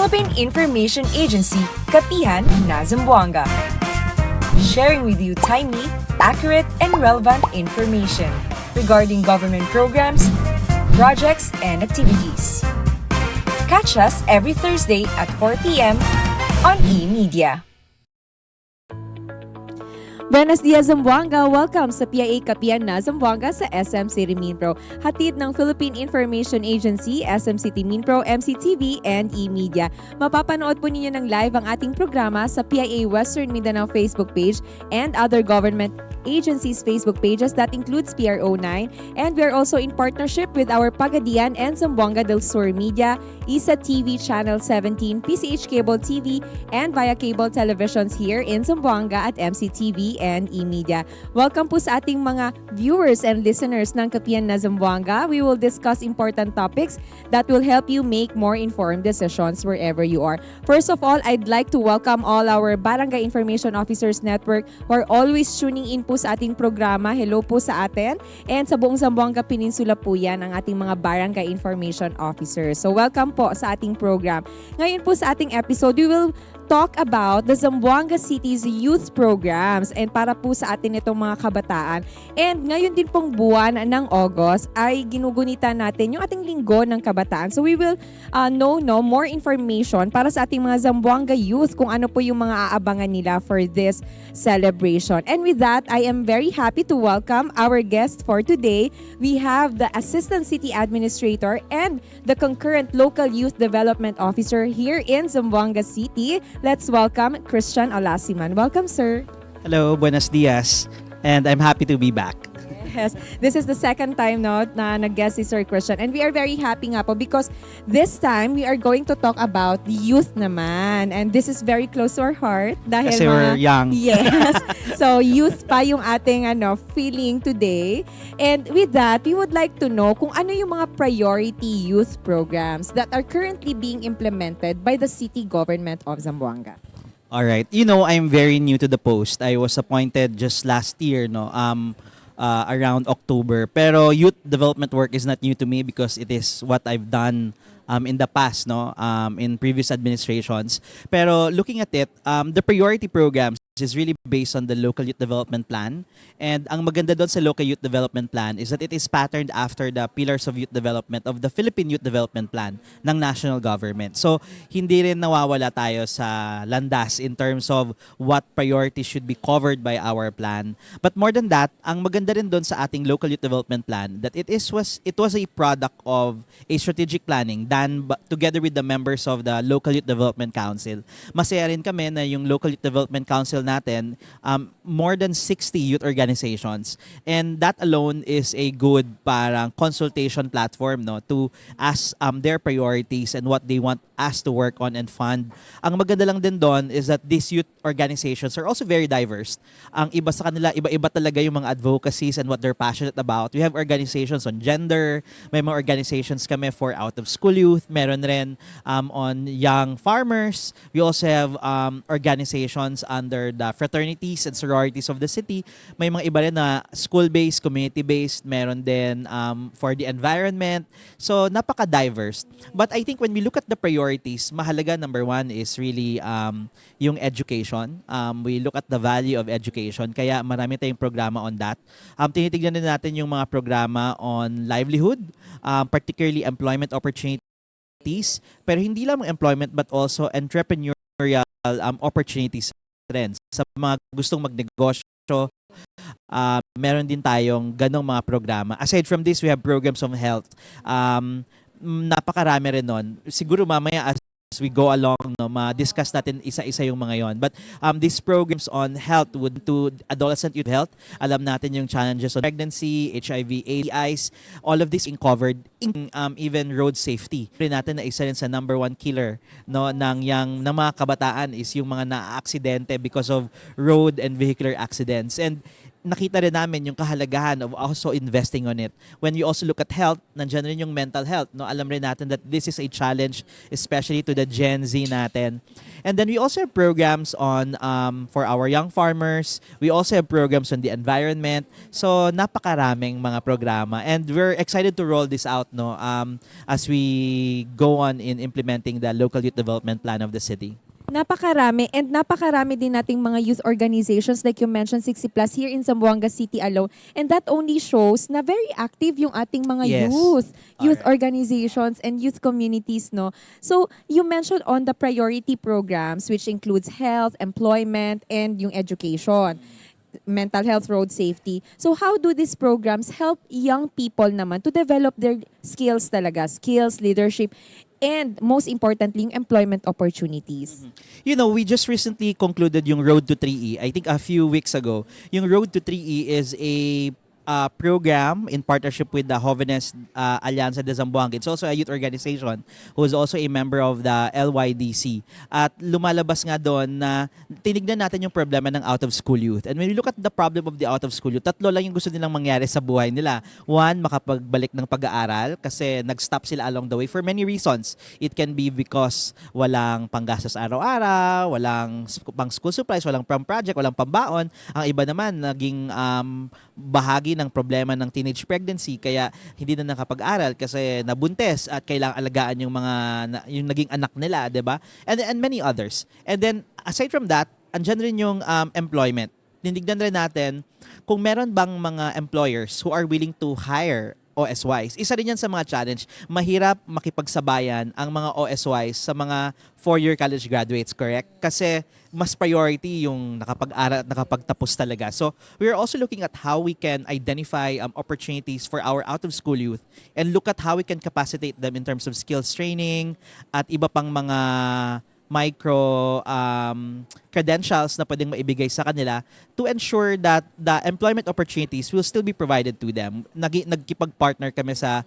Philippine Information Agency, Kapihan, Na Zamboanga. Sharing with you timely, accurate, and relevant information regarding government programs, projects, and activities. Catch us every Thursday at 4 p.m. on e-media. Buenos dias, Zamboanga! Welcome sa PIA Kapihan Na Zamboanga sa SM City Minpro. Hatid ng Philippine Information Agency, SM City Minpro, MCTV, and e-media. Mapapanood po ninyo ng live ang ating programa sa PIA Western Mindanao Facebook page and other government agencies Facebook pages that includes PRO9, and we are also in partnership with our Pagadian and Zamboanga del Sur Media, ISA TV Channel 17, PCH Cable TV, and via cable televisions here in Zamboanga at MCTV and e-media. Welcome po sa ating mga viewers and listeners ng Kapihan Na Zamboanga. We will discuss important topics that will help you make more informed decisions wherever you are. First of all, I'd like to welcome all our Barangay Information Officers Network who are always tuning in po sa ating programa. Hello po sa atin. And sa buong Zamboanga Peninsula po yan ang ating mga Barangay Information Officers. So welcome po sa ating program. Ngayon po sa ating episode, we will talk about the Zamboanga City's youth programs and para po sa atin itong mga kabataan. And ngayon din pong buwan ng August ay ginugunita natin yung ating linggo ng kabataan. So we will know more information para sa ating mga Zamboanga youth kung ano po yung mga aabangan nila for this celebration. And with that, I am very happy to welcome our guest for today. We have the Assistant City Administrator and the concurrent Local Youth Development Officer here in Zamboanga City. Let's welcome Christian Olasiman. Welcome, sir. Hello, buenos dias, and I'm happy to be back. Yes, this is the second time na nag-guest si Sir Christian, and we are very happy nga po because this time we are going to talk about the youth naman, and this is very close to our heart dahil Kasi we're young. Yes. So youth pa yung ating feeling today. And with that, we would like to know kung ano yung mga priority youth programs that are currently being implemented by the city government of Zamboanga. All right. You know, I'm very new to the post. I was appointed just last year, around October. Pero youth development work is not new to me because it is what I've done in the past, in previous administrations. Pero looking at it, the priority programs is really based on the local youth development plan. And ang maganda doon sa local youth development plan is that it is patterned after the pillars of youth development of the Philippine Youth Development Plan ng national government. So, hindi rin nawawala tayo sa landas in terms of what priorities should be covered by our plan. But more than that, ang maganda rin doon sa ating local youth development plan that it was a product of a strategic planning done together with the members of the Local Youth Development Council. Masaya rin kami na yung Local Youth Development Council natin, more than 60 youth organizations. And that alone is a good parang consultation platform to ask their priorities and what they want us to work on and fund. Ang maganda lang din doon is that these youth organizations are also very diverse. Ang iba sa kanila, iba-iba talaga yung mga advocacies and what they're passionate about. We have organizations on gender, may mga organizations kami for out-of-school youth, meron rin on young farmers. We also have organizations under the fraternities and sororities of the city. May mga iba rin na school-based, community-based, meron din for the environment. So, napaka-diverse. But I think when we look at the priorities, mahalaga number one is really yung education. We look at the value of education. Kaya marami tayong programa on that. Tinitignan din natin yung mga programa on livelihood, particularly employment opportunities. Pero hindi lang employment but also entrepreneurial opportunities rin. Sa mga gustong magnegosyo, meron din tayong ganong mga programa. Aside from this, we have programs on health. Napakarami rin nun. Siguro mamaya as we go along, ma-discuss natin isa-isa yung mga yon. But these programs on health would to adolescent youth health. Alam natin yung challenges on pregnancy, HIV, AIDS, all of this covered, even road safety. Rin natin na isa rin sa number one killer ng mga kabataan is yung mga na-aksidente because of road and vehicular accidents. And nakita rin namin yung kahalagahan of also investing on it. When we also look at health, nandiyan rin yung mental health. No? Alam rin natin that this is a challenge, especially to the Gen Z natin. And then we also have programs on for our young farmers. We also have programs on the environment. So napakaraming mga programa. And we're excited to roll this out as we go on in implementing the local youth development plan of the city. Napakarami, and napakarami din nating mga youth organizations like you mentioned 60 plus here in Zamboanga City alone, and that only shows na very active yung ating mga Yes. youth Alright. organizations and youth communities, no? So you mentioned on the priority programs which includes health, employment, and yung education, mental health, road safety. So how do these programs help young people naman to develop their skills talaga, skills, leadership, and most importantly, yung employment opportunities? You know, we just recently concluded yung Road to 3E. I think a few weeks ago. Yung Road to 3E is a program in partnership with the Jóvenes Alianza de Zamboanga. It's also a youth organization who is also a member of the LYDC. At lumalabas nga doon na tinignan natin yung problema ng out-of-school youth. And when we look at the problem of the out-of-school youth, tatlo lang yung gusto nilang mangyari sa buhay nila. One, makapagbalik ng pag-aaral kasi nag-stop sila along the way for many reasons. It can be because walang panggastos araw-araw, walang pang school supplies, walang prom project, walang pambaon. Ang iba naman, naging bahagi ng problema ng teenage pregnancy kaya hindi na nakapag-aral kasi nabuntis at kailangang alagaan yung naging anak nila, 'di ba? And many others. And then aside from that, andyan rin yung employment. Tinignan rin natin kung meron bang mga employers who are willing to hire OSYs. Isa rin yan sa mga challenge. Mahirap makipagsabayan ang mga OSYs sa mga 4-year college graduates, correct? Kasi mas priority yung nakapag-aral at nakapagtapos talaga. So, we're also looking at how we can identify opportunities for our out-of-school youth and look at how we can capacitate them in terms of skills training at iba pang mga micro credentials na pwedeng maibigay sa kanila to ensure that the employment opportunities will still be provided to them. Nagkipag-partner kami sa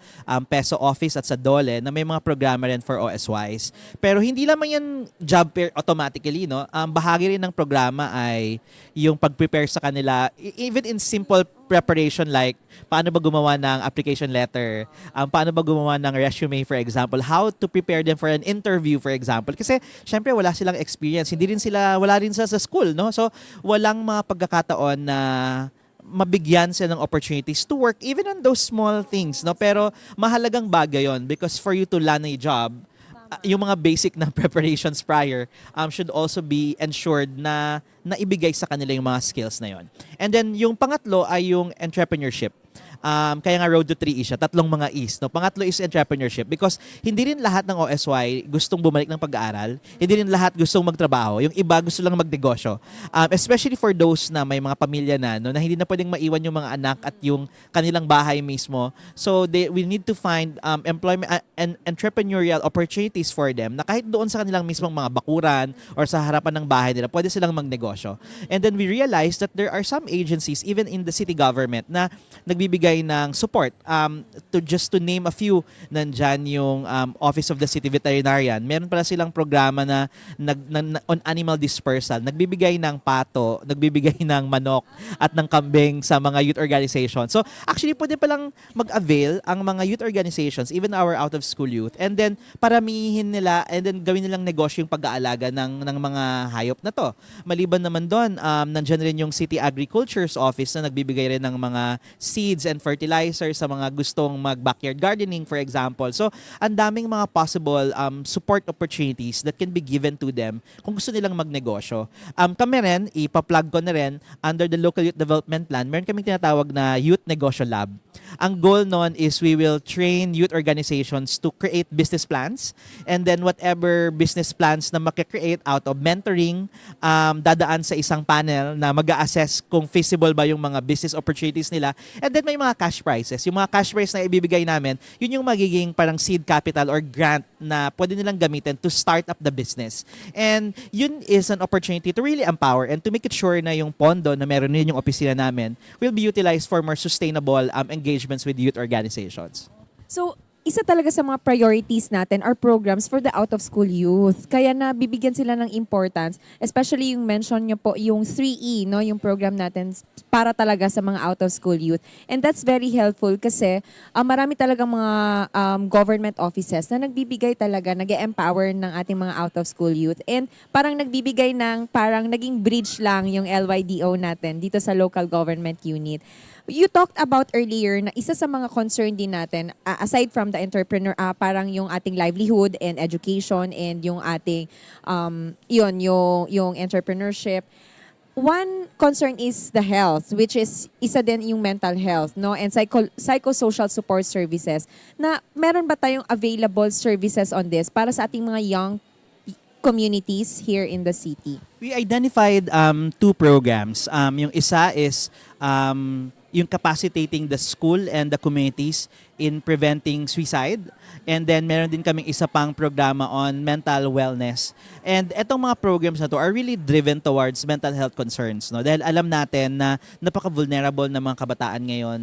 PESO office at sa DOLE na may mga programa rin for OSYs. Pero hindi lamang yan job fair automatically, no? Bahagi rin ng programa ay yung pag-prepare sa kanila, even in simple preparation like paano ba gumawa ng application letter, paano ba gumawa ng resume for example, how to prepare them for an interview for example. Kasi syempre wala silang experience, wala rin sa school, no? So walang mga pagkakataon na mabigyan sila ng opportunities to work even on those small things, no? Pero mahalagang bagay yon because for you to land a job, yung mga basic na preparations prior should also be ensured na naibigay sa kanila yung mga skills na yon. And then yung pangatlo ay yung entrepreneurship. Kaya nga Road to 3E siya, tatlong mga E's. No? Pangatlo is entrepreneurship because hindi rin lahat ng OSY gustong bumalik ng pag-aaral. Hindi rin lahat gustong magtrabaho. Yung iba gusto lang magnegosyo. Especially for those na may mga pamilya na, no, na hindi na pwedeng maiwan yung mga anak at yung kanilang bahay mismo. So we need to find employment and entrepreneurial opportunities for them na kahit doon sa kanilang mismong mga bakuran or sa harapan ng bahay nila, pwede silang magnegosyo. And then we realized that there are some agencies, even in the city government, na nagbibigay ng support. To name a few, nandyan yung Office of the City Veterinarian. Meron pala silang programa na on animal dispersal. Nagbibigay ng pato, nagbibigay ng manok at ng kambing sa mga youth organizations. So actually, pwede palang mag-avail ang mga youth organizations, even our out-of-school youth, and then paramihin nila and then gawin nilang negosyo yung pag-aalaga ng mga hayop na to. Maliban naman doon, nandyan rin yung City Agriculture's Office na nagbibigay rin ng mga seeds and fertilizer sa mga gustong mag-backyard gardening, for example. So, ang daming mga possible support opportunities that can be given to them kung gusto nilang magnegosyo. Kami rin, ipa-plug ko na rin, under the Local Youth Development Plan, meron kaming tinatawag na Youth Negosyo Lab. Ang goal nun is we will train youth organizations to create business plans, and then whatever business plans na makikreate out of mentoring, dadaan sa isang panel na mag-a-assess kung feasible ba yung mga business opportunities nila, and then may mga cash prizes. Yung mga cash prize na ibibigay namin, yun yung magiging parang seed capital or grant na pwede nilang gamitin to start up the business. And yun is an opportunity to really empower and to make it sure na yung pondo na meron din yung opisina namin will be utilized for more sustainable engagements with youth organizations. So, isa talaga sa mga priorities natin are programs for the out-of-school youth. Kaya na bibigyan sila ng importance, especially yung mention nyo po, yung 3E, no, yung program natin para talaga sa mga out-of-school youth. And that's very helpful kasi marami talagang mga government offices na nagbibigay talaga, nag-empower ng ating mga out-of-school youth. And parang nagbibigay ng, parang naging bridge lang yung LYDO natin dito sa local government unit. You talked about earlier na isa sa mga concern din natin, aside from the entrepreneur, parang yung ating livelihood and education and yung ating, yung entrepreneurship. One concern is the health, which is isa din yung mental health, no? And psychosocial support services. Na meron ba tayong available services on this para sa ating mga young communities here in the city? We identified two programs. Yung isa is yung capacitating the school and the communities in preventing suicide. And then meron din kaming isa pang programa on mental wellness. And etong mga programs na to are really driven towards mental health concerns, no? Dahil alam natin na napaka-vulnerable ng mga kabataan ngayon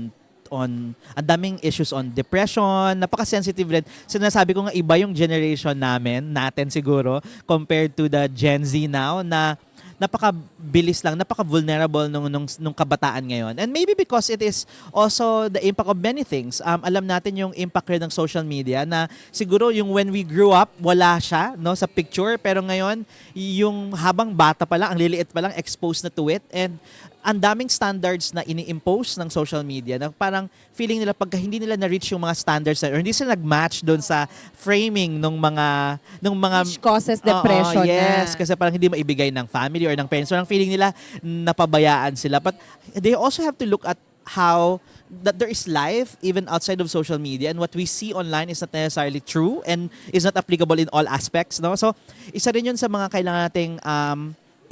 on ang daming issues on depression, napaka-sensitive rin. Sinasabi ko nga iba yung generation natin siguro compared to the Gen Z now na napaka-bilis lang, napaka-vulnerable nung kabataan ngayon. And maybe because it is also the impact of many things. Alam natin yung impact rin ng social media na siguro yung when we grew up, wala siya, no, sa picture. Pero ngayon, yung habang bata pa lang, ang liliit pa lang, exposed na to it. And ang daming standards na ini-impose ng social media na parang feeling nila pagka hindi nila na-reach yung mga standards na, or hindi sila nag-match doon sa framing ng mga Which causes depression yes, na. kasi parang hindi maibigay ng family or ng parents. So, ang feeling nila napabayaan sila. But they also have to look at how that there is life even outside of social media, and what we see online is not necessarily true and is not applicable in all aspects, no? So, isa rin yun sa mga kailangan nating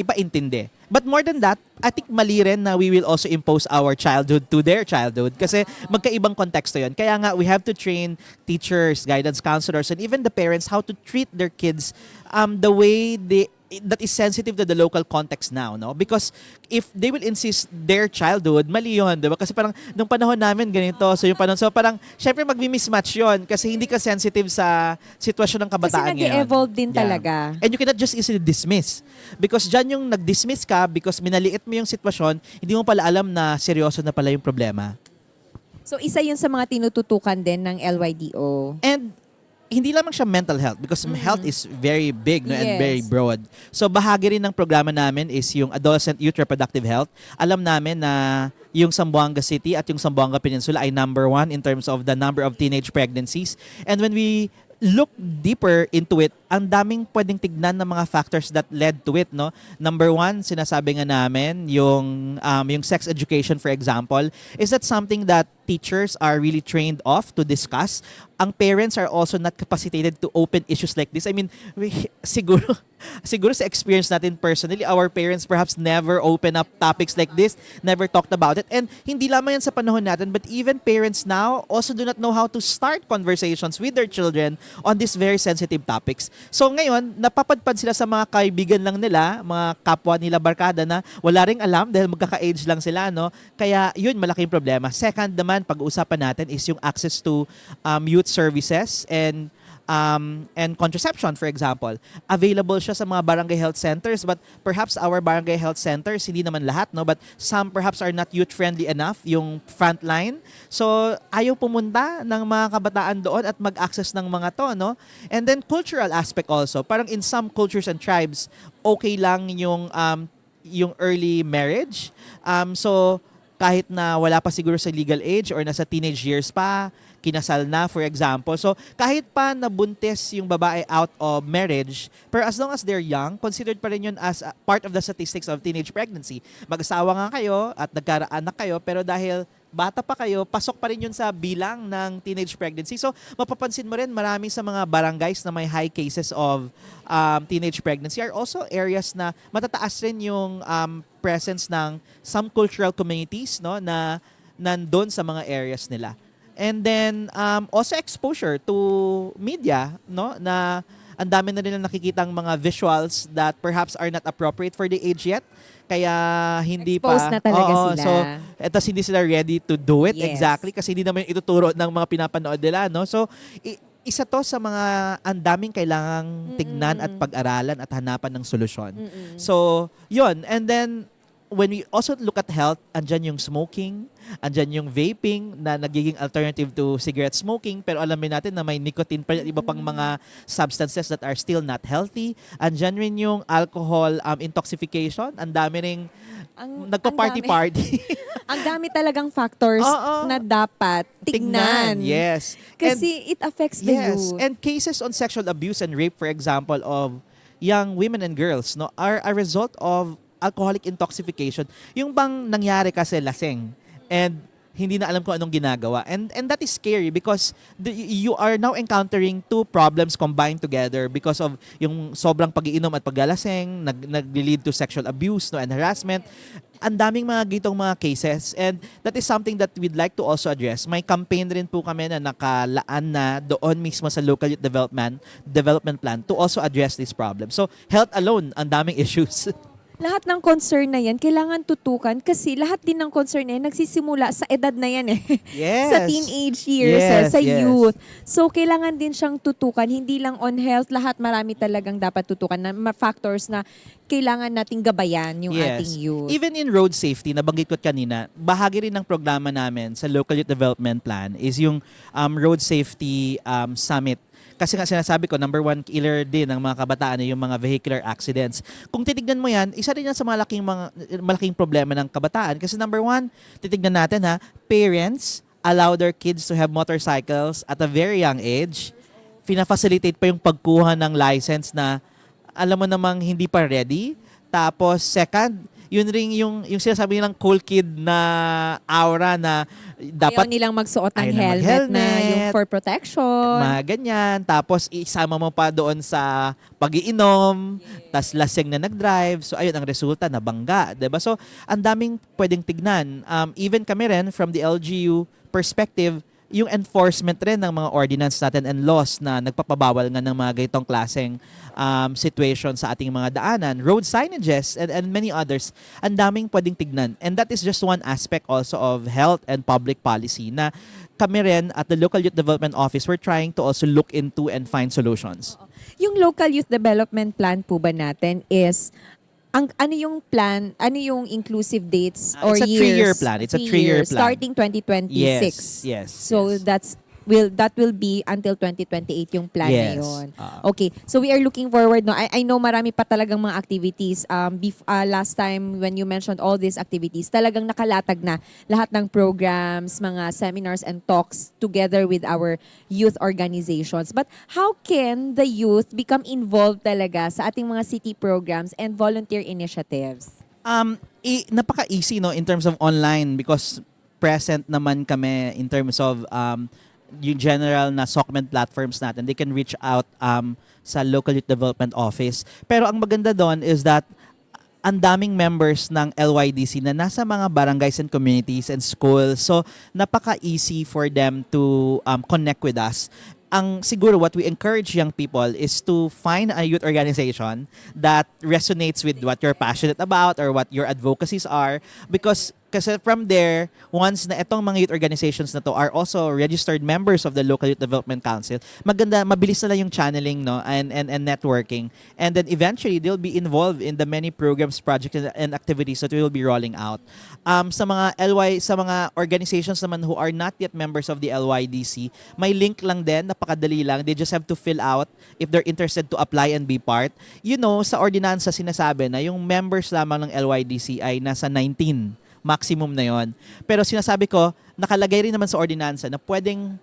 ipaintindi. But more than that, I think mali rin na we will also impose our childhood to their childhood kasi magkaibang konteksto yun. Kaya nga, we have to train teachers, guidance counselors, and even the parents how to treat their kids the way that is sensitive to the local context now, no? Because if they will insist their childhood, mali yun, di ba? Kasi parang nung panahon namin ganito, so parang syempre magmi-mismatch yun kasi hindi ka sensitive sa sitwasyon ng kabataan Kasi ngayon. nag-evolve din talaga. And you cannot just easily dismiss. Because dyan yung nag-dismiss ka because minaliit mo yung sitwasyon, hindi mo pala alam na seryoso na pala yung problema. So isa yun sa mga tinututukan din ng LYDO. And hindi lamang siya mental health because health is very big, no, and Yes. very broad. So bahagi rin ng programa namin is yung adolescent youth reproductive health. Alam namin na yung Zamboanga City at yung Zamboanga Peninsula ay number 1 in terms of the number of teenage pregnancies. And when we look deeper into it, ang daming pwedeng tignan ng mga factors that led to it, no? Number 1, sinasabi nga namin, yung sex education, for example, is that something that teachers are really trained off to discuss. Ang parents are also not capacitated to open issues like this. I mean, siguro sa experience natin personally, our parents perhaps never open up topics like this, never talked about it. And hindi lamang yan sa panahon natin, but even parents now also do not know how to start conversations with their children on these very sensitive topics. So ngayon, napapadpad sila sa mga kaibigan lang nila, mga kapwa nila barkada na wala ring alam dahil magkaka-age lang sila, no? Kaya yun, malaking problema. Second naman, pag-uusapan natin is yung access to youth services and contraception, for example. Available siya sa mga barangay health centers, but perhaps our barangay health centers, hindi naman lahat, no? But some perhaps are not youth-friendly enough, yung frontline. So, ayaw pumunta ng mga kabataan doon at mag-access ng mga to, no? And then, cultural aspect also. Parang in some cultures and tribes, okay lang yung early marriage. So, kahit na wala pa siguro sa legal age or nasa teenage years pa, kinasal na, for example. So, kahit pa nabuntis yung babae out of marriage, pero as long as they're young, considered pa rin yun as part of the statistics of teenage pregnancy. Mag-asawa nga kayo at nagkaanak kayo, pero dahil bata pa kayo, pasok pa rin yun sa bilang ng teenage pregnancy. So, mapapansin mo rin, marami sa mga barangays na may high cases of teenage pregnancy are also areas na matataas rin yung presence ng some cultural communities, no, na nandun sa mga areas nila. And then also exposure to media, no, na ang dami na nilang nakikitang mga visuals that perhaps are not appropriate for the age yet. Kaya hindi Exposed pa. na talaga Oo, sila. So, etos hindi sila ready to do it Yes. exactly kasi hindi naman yung ituturo ng mga pinapanood nila, no? So, isa to sa mga ang daming kailangang tignan at pag-aralan at hanapan ng solusyon. So, yun. And then, when we also look at health, andyan yung smoking, andyan yung vaping na nagiging alternative to cigarette smoking, pero alamin natin na may nicotine pa iba pang mga substances that are still not healthy. Andyan rin yung alcohol intoxication. Ang dami ring nagpa-party-party. Ang dami talagang factors Oo. na dapat tignan. Yes. Kasi it affects the youth. And cases on sexual abuse and rape, for example, of young women and girls, no, are a result of alcoholic intoxication. Yung bang nangyari kasi lasing and hindi na alam kung anong ginagawa. And that is scary because you are now encountering two problems combined together because of yung sobrang pag-iinom at paglalasing, nag-lead to sexual abuse, no, and harassment. Ang daming mga gitong mga cases and that is something that we'd like to also address. May campaign rin po kami na nakalaan na doon mismo sa local youth development plan to also address this problem. So, health alone, ang daming issues. Lahat ng concern na yan, kailangan tutukan kasi lahat din ng concern na yan nagsisimula sa edad na yan eh. Yes. Sa teenage years, Yes, sa yes. youth. So, kailangan din siyang tutukan. Hindi lang on health, lahat marami talagang dapat tutukan na factors na kailangan nating gabayan yung ating youth. Even in road safety, nabanggit ko kanina, bahagi rin ng programa namin sa Local Youth Development Plan is yung Road Safety Summit. Kasi nga sinasabi ko, number one killer din ng mga kabataan ay yung mga vehicular accidents. Kung titignan mo yan, isa rin yan sa malaking problema ng kabataan. Kasi number one, titignan natin parents allow their kids to have motorcycles at a very young age. Fina-facilitate pa yung pagkuha ng license na alam mo namang hindi pa ready. Tapos second, yun rin yung sinasabi nilang cool kid na aura na dapat Ayaw nilang magsuot ng ayaw na helmet na mag-helmet, yung for protection. mga ganyan. Tapos isama mo pa doon sa pag-iinom, tas lasing na nag-drive. So ayun ang resulta, nabangga, 'di ba? So ang daming pwedeng tignan. Even kami rin from the LGU perspective, yung enforcement rin ng mga ordinance natin and laws na nagpapabawal nga ng mga ganitong klaseng situation sa ating mga daanan, road signages, and many others, ang daming pwedeng tignan. And that is just one aspect also of health and public policy na kami rin at the Local Youth Development Office, we're trying to also look into and find solutions. Yung local youth development plan po ba natin is ano yung plan, ano yung inclusive dates or It's a years? 3-year plan. It's a 3-year plan. Starting 2026. Yes. So yes. that will be until 2028 yung plan na Yes. yun. Okay. So we are looking forward, no. I know marami pa talagang mga activities. Last time when you mentioned all these activities, talagang nakalatag na lahat ng programs, mga seminars and talks together with our youth organizations. But how can the youth become involved talaga sa ating mga city programs and volunteer initiatives? Napaka-easy, no, in terms of online because present naman kami in terms of yung general na SOCMED platforms natin. They can reach out sa Local Youth Development Office. Pero ang maganda doon is that ang daming members ng LYDC na nasa mga barangays and communities and schools. So, napaka-easy for them to connect with us. Siguro what we encourage young people is to find a youth organization that resonates with what you're passionate about or what your advocacies are, because from there, once na itong mga youth organizations na to are also registered members of the Local Youth Development Council, maganda, mabilis na lang yung channeling, no, and networking. And then eventually, they'll be involved in the many programs, projects, and activities that we will be rolling out. Sa mga organizations naman who are not yet members of the LYDC, may link lang din, napakadali lang. They just have to fill out if they're interested to apply and be part. You know, sa ordinansa sinasabi na yung members lamang ng LYDC ay nasa 19. Maximum na yon. Pero sinasabi ko, nakalagay rin naman sa ordinansa na pwedeng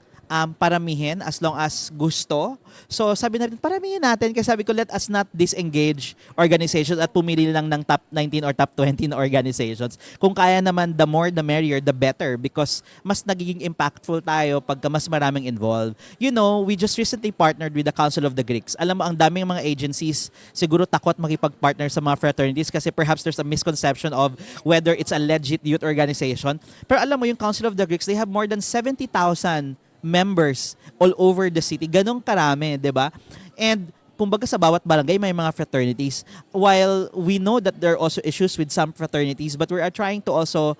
paramihin as long as gusto. So sabi natin, paramihin natin. Kasi sabi ko, let us not disengage organizations at pumili lang ng top 19 or top 20 na organizations. Kung kaya naman, the more, the merrier, the better. Because mas nagiging impactful tayo pagka mas maraming involved. You know, we just recently partnered with the Council of the Greeks. Alam mo, ang daming mga agencies siguro takot makipag-partner sa mga fraternities kasi perhaps there's a misconception of whether it's a legit youth organization. Pero alam mo, yung Council of the Greeks, they have more than 70,000 members all over the city. Ganong karami, 'di ba? And kumbaga sa bawat barangay may mga fraternities. While we know that there are also issues with some fraternities, but we are trying to also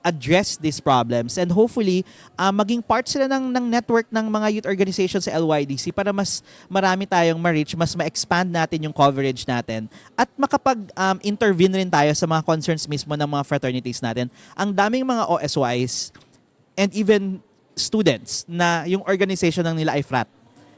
address these problems. And hopefully, maging part sila ng network ng mga youth organizations sa LYDC para mas marami tayong ma-reach, mas ma-expand natin yung coverage natin. At makapag-intervene rin tayo sa mga concerns mismo ng mga fraternities natin. Ang daming mga OSYs and even students na yung organization ng nila ay frat.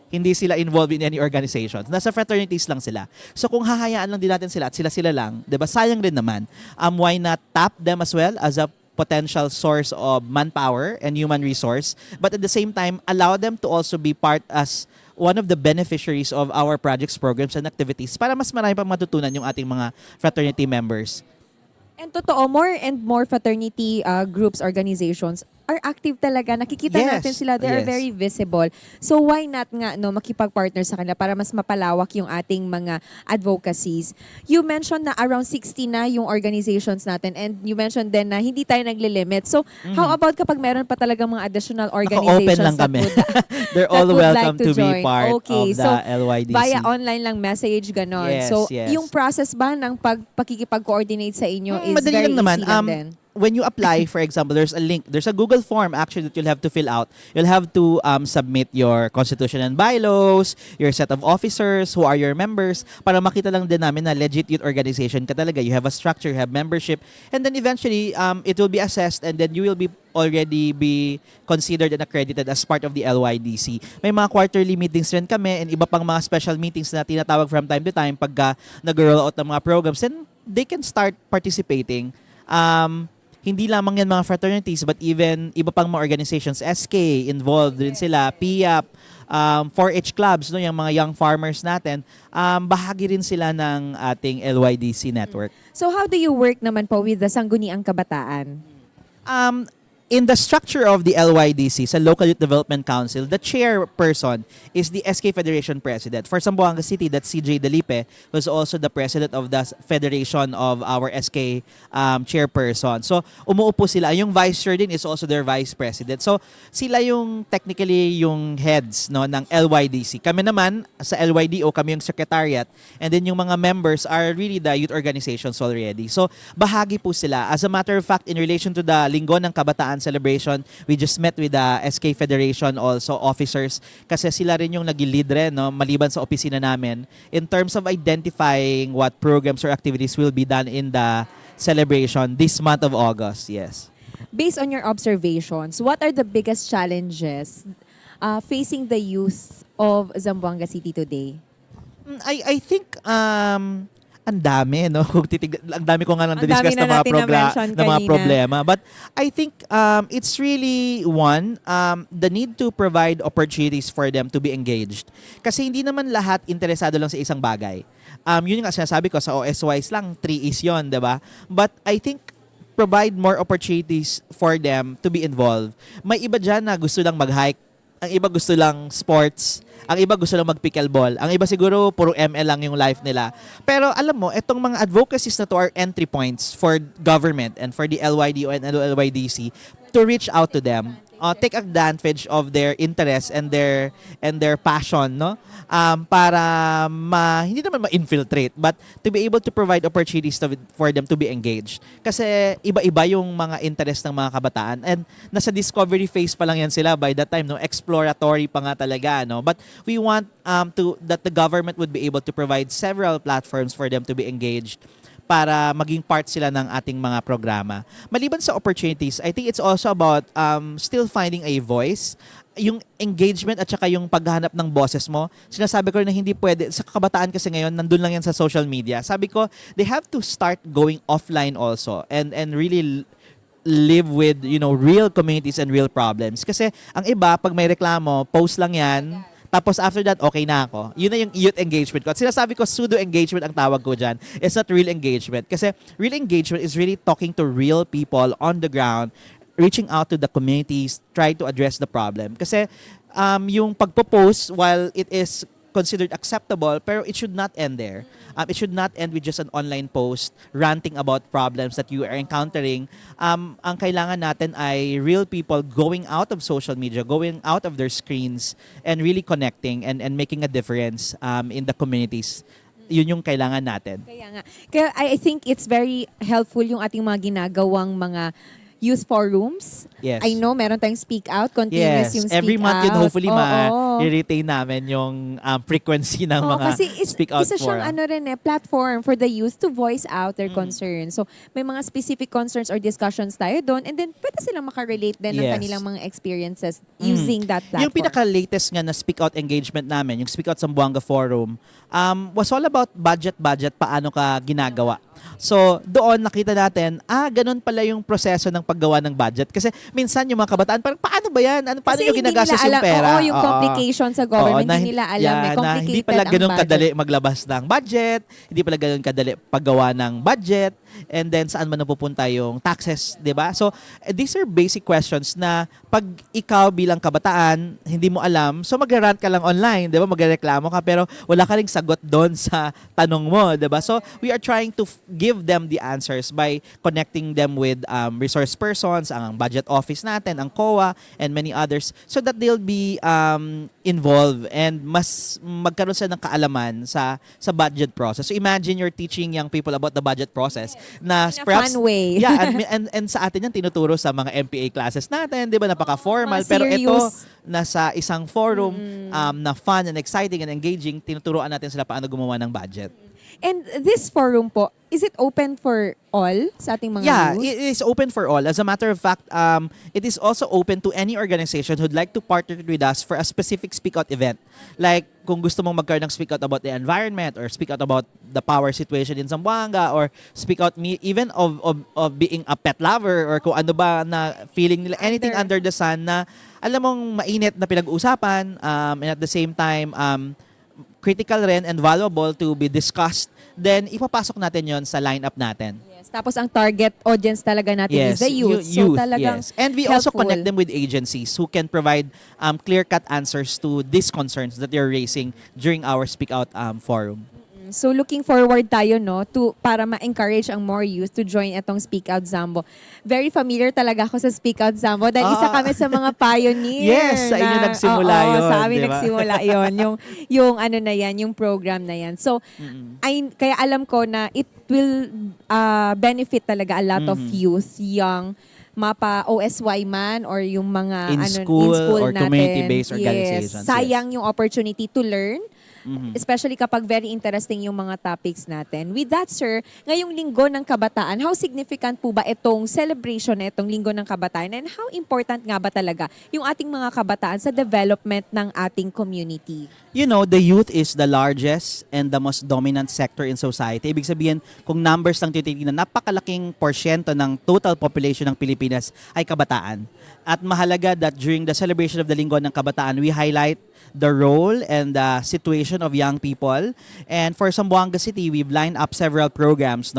Hindi sila involved in any organizations. Nasa fraternities lang sila. So kung hahayaan lang din natin sila at sila lang, 'di ba? Sayang rin naman. Why not tap them as well as a potential source of manpower and human resource, but at the same time allow them to also be part as one of the beneficiaries of our projects, programs and activities para mas marami pang matutunan yung ating mga fraternity members. And totoo, more and more fraternity groups, organizations are active talaga. Nakikita Yes, natin sila. They are yes. very visible. So why not nga makipag-partner sa kanila para mas mapalawak yung ating mga advocacies? You mentioned na around 60 na yung organizations natin and you mentioned din na hindi tayo naglilimit. So how about kapag meron pa talagang mga additional organizations Naka-open lang that kami. that They're all would welcome like to to be join? part Okay, of the so LYDC. via online lang message, ganon. Yes, So yes. yung process ba ng pakikipag-coordinate sa inyo is Madali very lang naman. easy lang din? When you apply, for example, there's a link. There's a Google form actually that you'll have to fill out. You'll have to submit your constitution and bylaws, your set of officers, who are your members, para makita lang din namin na legit youth organization ka talaga. You have a structure, you have membership, and then eventually it will be assessed and then you will be already be considered and accredited as part of the LYDC. May mga quarterly meetings rin kami and iba pang mga special meetings na tinatawag from time to time pagka nag-roll out ng mga programs, then they can start participating. Hindi lamang yan mga fraternities but even iba pang mga organizations, SK, involved din sila, PIAP, 4-H clubs, no, yung mga young farmers natin, bahagi rin sila ng ating LYDC network. So how do you work naman po with the Sangguniang Kabataan? In the structure of the LYDC, sa Local Youth Development Council, the chairperson is the SK Federation President. For Zamboanga City, that's CJ Delipe, who's also the president of the Federation of our SK chairperson. So, umuupo sila. Yung vice chair din is also their vice president. So, sila yung technically yung heads, no, ng LYDC. Kami naman, sa LYDO, kami yung secretariat. And then yung mga members are really the youth organizations already. So, bahagi po sila. As a matter of fact, in relation to the Linggo ng Kabataan celebration, we just met with the SK Federation also officers kasi sila rin yung nag-lead rin, no, maliban sa opisina namin in terms of identifying what programs or activities will be done in the celebration this month of August. Yes. Based on your observations, what are the biggest challenges facing the youth of Zamboanga City today? I think ang dami, no? Ang dami ko nga nang Ang discuss dami na ng mga, natin na-mention ng mga kanina. problema. But I think it's really, one, the need to provide opportunities for them to be engaged. Kasi hindi naman lahat interesado lang sa isang bagay. Yun yung sinasabi ko, sa OSYs lang, 3 is yun, diba? But I think provide more opportunities for them to be involved. May iba dyan na gusto lang mag-hike, ang iba gusto lang sports, ang iba gusto lang mag-pickleball, ang iba siguro puro ML lang yung life nila. Pero alam mo, itong mga advocacies na to are entry points for government and for the LYDO and LYDC to reach out to them. Take advantage of their interest and their passion, no? Para hindi naman ma-infiltrate, but to be able to provide opportunities for them to be engaged. Kasi iba-iba yung mga interest ng mga kabataan and nasa discovery phase pa lang yan sila by that time, no? Exploratory pa nga talaga, no? But we want that the government would be able to provide several platforms for them to be engaged para maging part sila ng ating mga programa. Maliban sa opportunities, I think it's also about still finding a voice. Yung engagement at saka yung paghahanap ng boses mo. Sinasabi ko rin na hindi pwede. Sa kabataan kasi ngayon, nandun lang yan sa social media. Sabi ko, they have to start going offline also and really live with, you know, real communities and real problems. Kasi ang iba, pag may reklamo, post lang yan. Tapos after that, okay na ako. Yun na yung youth engagement ko. At sinasabi ko, pseudo-engagement ang tawag ko dyan. It's not real engagement. Kasi real engagement is really talking to real people on the ground, reaching out to the communities, try to address the problem. Kasi yung pagpo-post, while it is considered acceptable, pero it should not end there. It should not end with just an online post ranting about problems that you are encountering. Ang kailangan natin ay real people going out of social media, going out of their screens, and really connecting and making a difference in the communities. Yun yung kailangan natin. Kaya nga. Kaya I think it's very helpful yung ating mga ginagawang mga youth forums. Yes. I know meron tayong speak out, continuous yung speak Every month yun, out. hopefully Oo. ma-retain namin yung frequency ng Oo, mga kasi speak out isa siyang forum. platform for the youth to voice out their concerns. So, may mga specific concerns or discussions tayo doon, and then pwede silang makarelate din ng Yes. kanilang mga experiences using that platform. Yung pinaka-latest nga na speak out engagement namin, yung speak out Zamboanga Forum, was all about budget, paano ka ginagawa. So, doon nakita natin, ganun pala yung proseso ng paggawa ng budget. Kasi minsan yung mga kabataan, parang paano ba yan? Paano Kasi nyo hindi ginagastos nila yung alam, pera? Oo, yung complications sa government, hindi nila alam. Na Complicated hindi pala ganun ang budget. kadali maglabas ng budget, hindi pala ganun kadali paggawa ng budget, and then saan man napupunta yung taxes, di ba? So, these are basic questions na pag ikaw bilang kabataan, hindi mo alam, so mag-rant ka lang online, di ba? Magreklamo ka, pero wala ka ring sagot doon sa tanong mo, di ba? So, we are trying to give them the answers by connecting them with resource persons, ang budget office natin, ang COA, and many others, so that they'll be involved and mas magkaroon sila ng kaalaman sa budget process. So, imagine you're teaching young people about the budget process na In a perhaps, fun way. Yeah, and sa atin yan tinuturo sa mga MPA classes natin, 'di ba? Napaka-formal, Mga pero ito serious. nasa isang forum na fun and exciting and engaging, tinuturuan natin sila paano gumawa ng budget. And this forum po, is it open for all sa ating mga Yeah, youth? it is open for all. As a matter of fact, it is also open to any organization who'd like to partner with us for a specific speak out event. Like, kung gusto mong magkaroon ng speak out about the environment or speak out about the power situation in Zamboanga or speak out even of being a pet lover or kung ano ba na feeling nila, anything under the sun na alam mong mainit na pinag-uusapan and at the same time, critical rin and valuable to be discussed, then ipapasok natin yon sa lineup natin. Yes. Tapos ang target audience talaga natin is the youth. So talagang yes. And we also helpful. connect them with agencies who can provide clear-cut answers to these concerns that they're raising during our Speak Out forum. So looking forward tayo para ma-encourage ang more youth to join itong Speak Out Zambo. Very familiar talaga ako sa Speak Out Zambo dahil isa kami sa mga pioneer. Yes, sa inyo nagsimula yun, Sa amin di ba? nagsimula yun. Yung ano na yan, yung program na yan. So, kaya alam ko na it will benefit talaga a lot of youth, young, mapa OSY man or yung mga In in school or natin. community-based organizations, Yes. Sayang yung opportunity to learn. Especially kapag very interesting yung mga topics natin. With that, sir, ngayong Linggo ng Kabataan, how significant po ba itong celebration na itong Linggo ng Kabataan and how important nga ba talaga yung ating mga kabataan sa development ng ating community? You know, the youth is the largest and the most dominant sector in society. Ibig sabihin, kung numbers lang titignan, napakalaking porsyento ng total population ng Pilipinas ay kabataan. At mahalaga that during the celebration of the Linggo ng Kabataan, we highlight the role and the situation of young people. And for Zamboanga City, we've lined up several programs.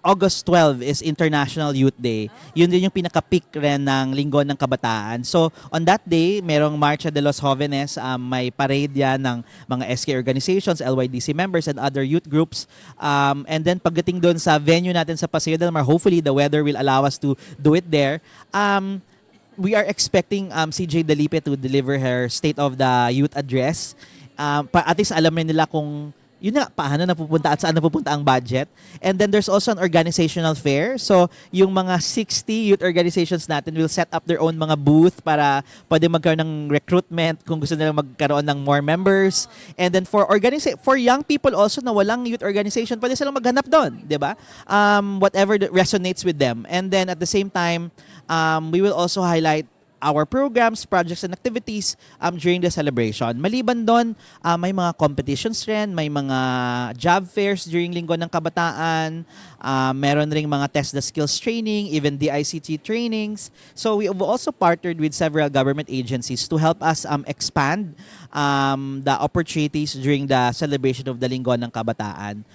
August 12 is International Youth Day. Yun din yung pinaka-peak rin ng Linggo ng Kabataan. So, on that day, merong Marcha de los Jóvenes, may parade yan ng mga SK organizations, LYDC members, and other youth groups. And then, pagdating doon sa venue natin sa Paseo del Mar, hopefully the weather will allow us to do it there. We are expecting CJ Dalipe to deliver her State of the Youth Address. At least alam rin nila kung yun nga, paano napupunta at saan napupunta ang budget. And then there's also an organizational fair. So, yung mga 60 youth organizations natin will set up their own mga booth para pwede magkaroon ng recruitment kung gusto nilang magkaroon ng more members. And then for young people also na walang youth organization, pwede silang maghanap doon, di ba? Whatever that resonates with them. And then at the same time, we will also highlight our programs, projects, and activities during the celebration. Maliban doon, may mga competitions rin, may mga job fairs during Linggo ng Kabataan, meron ring mga test the skills training, even DICT trainings. So we have also partnered with several government agencies to help us expand the opportunities during the celebration of the Linggo ng Kabataan.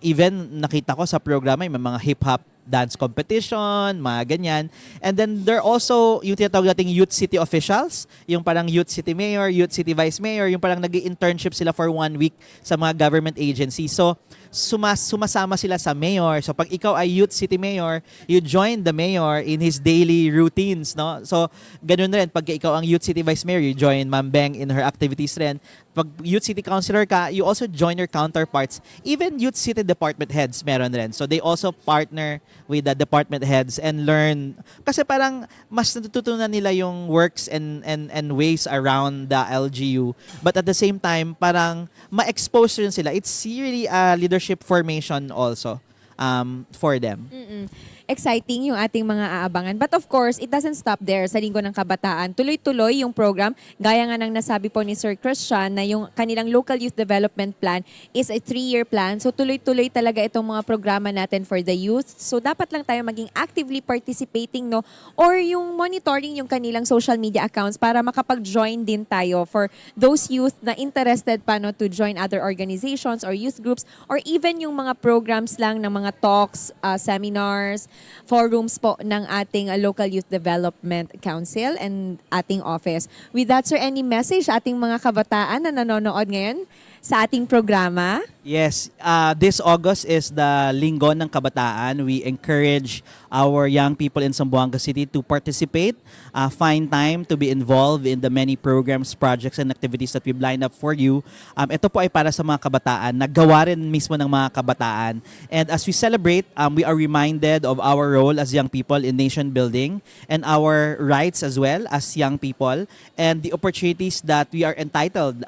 Even nakita ko sa programa, may mga hip-hop dance competition, mga ganyan. And then there are also yung tinatawag nating youth city officials, yung parang youth city mayor, youth city vice mayor, yung parang nag-i-internship sila for 1 week sa mga government agencies. So, sumasama sila sa mayor. So, pag ikaw ay youth city mayor, you join the mayor in his daily routines, no? So, ganun rin. Pag ikaw ang youth city vice mayor, you join Ma'am Beng in her activities rin. Pag youth city councilor ka, you also join your counterparts. Even youth city department heads, meron rin. So, they also partner with the department heads and learn. Kasi parang mas natututunan nila yung works and ways around the LGU. But at the same time, parang ma-expose rin sila. It's really a leadership formation also for them. Exciting yung ating mga aabangan. But of course, it doesn't stop there sa Linggo ng Kabataan. Tuloy-tuloy yung program. Gaya nga ng nasabi po ni Sir Christian na yung kanilang Local Youth Development Plan is a 3-year plan. So tuloy-tuloy talaga itong mga programa natin for the youth. So dapat lang tayo maging actively participating, no? Or yung monitoring yung kanilang social media accounts para makapag-join din tayo for those youth na interested pa, no, to join other organizations or youth groups or even yung mga programs lang ng mga talks, seminars, forums po ng ating Local Youth Development Council and ating office. With that, sir, any message sa ating mga kabataan na nanonood ngayon sa ating programa? Yes, this August is the Linggo ng Kabataan. We encourage our young people in Zamboanga City to participate, find time to be involved in the many programs, projects, and activities that we've lined up for you. Ito po ay para sa mga kabataan, nagawa rin mismo ng mga kabataan. And as we celebrate, we are reminded of our role as young people in nation building and our rights as well as young people and the opportunities that we are entitled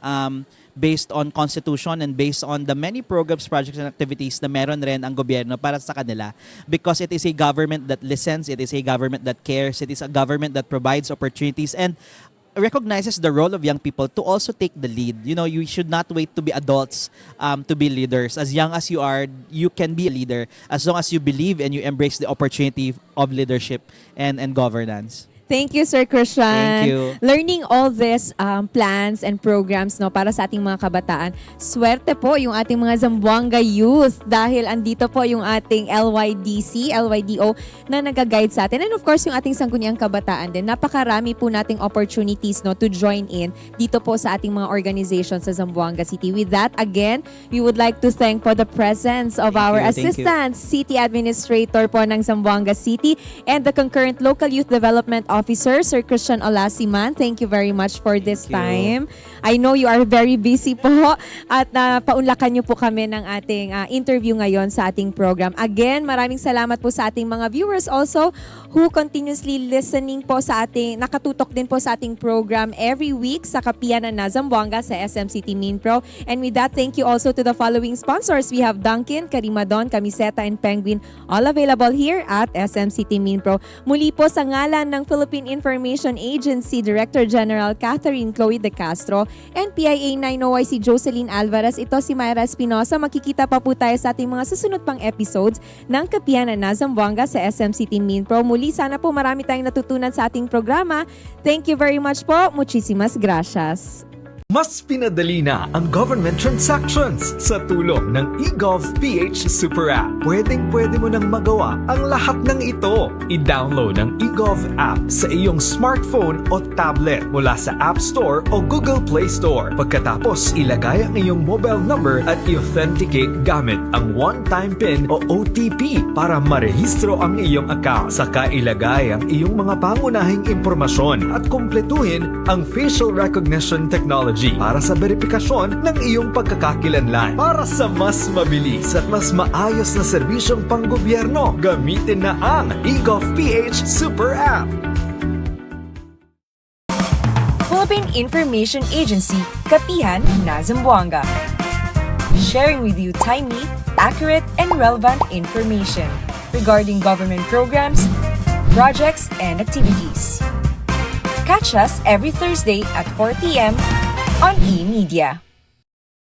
based on Constitution and based on the many programs, projects, and activities na meron rin ang gobyerno para sa kanila. Because it is a government that listens, it is a government that cares, it is a government that provides opportunities and recognizes the role of young people to also take the lead. You know, you should not wait to be adults to be leaders. As young as you are, you can be a leader as long as you believe and you embrace the opportunity of leadership and governance. Thank you, Sir Christian. Thank you. Learning all these plans and programs, no, para sa ating mga kabataan. Swerte po yung ating mga Zamboanga youth dahil andito po yung ating LYDC, LYDO na nag-guide sa atin. And of course, yung ating sangguniang kabataan din. Napakarami po nating opportunities, no, to join in dito po sa ating mga organizations sa Zamboanga City. With that, again, we would like to thank for the presence of our Assistant City Administrator po ng Zamboanga City and the concurrent Local Youth Development Officer, Sir Christian Olasiman. Thank you very much for this time. I know you are very busy po at paunlakan niyo po kami ng ating interview ngayon sa ating program. Again, maraming salamat po sa ating mga viewers also who continuously listening po sa ating, nakatutok din po sa ating program every week sa kapihan ng Na Zamboanga sa SM City Minpro. And with that, thank you also to the following sponsors. We have Dunkin, Karimadon, Camiseta, and Penguin, all available here at SM City Minpro. Muli po sa ngalan ng Philippine Information Agency Director General Catherine Chloe De Castro and PIA 9OYC Jocelyn Alvarez, ito si Myra Espinosa. Makikita pa po tayo sa ating mga susunod pang episodes ng kapihan ng Na Zamboanga sa SM City Minpro. Muli, sana po marami tayong natutunan sa ating programa. Thank you very much po. Muchísimas gracias. Mas pinadali na ang government transactions sa tulong ng eGovPH Super App. Pwedeng-pwede mo nang magawa ang lahat ng ito. I-download ang eGov app sa iyong smartphone o tablet mula sa App Store o Google Play Store. Pagkatapos, ilagay ang iyong mobile number at i-authenticate gamit ang one-time PIN o OTP para marehistro ang iyong account. Saka ilagay ang iyong mga pangunahing impormasyon at kumpletuhin ang facial recognition technology para sa verifikasyon ng iyong pagkakakilanlan. Para sa mas mabilis at mas maayos na serbisyong panggobyerno, gamitin na ang eGovPH Super App. Philippine Information Agency, Kapihan, Na Zamboanga. Sharing with you timely, accurate, and relevant information regarding government programs, projects, and activities. Catch us every Thursday at 4 p.m. on eMedia.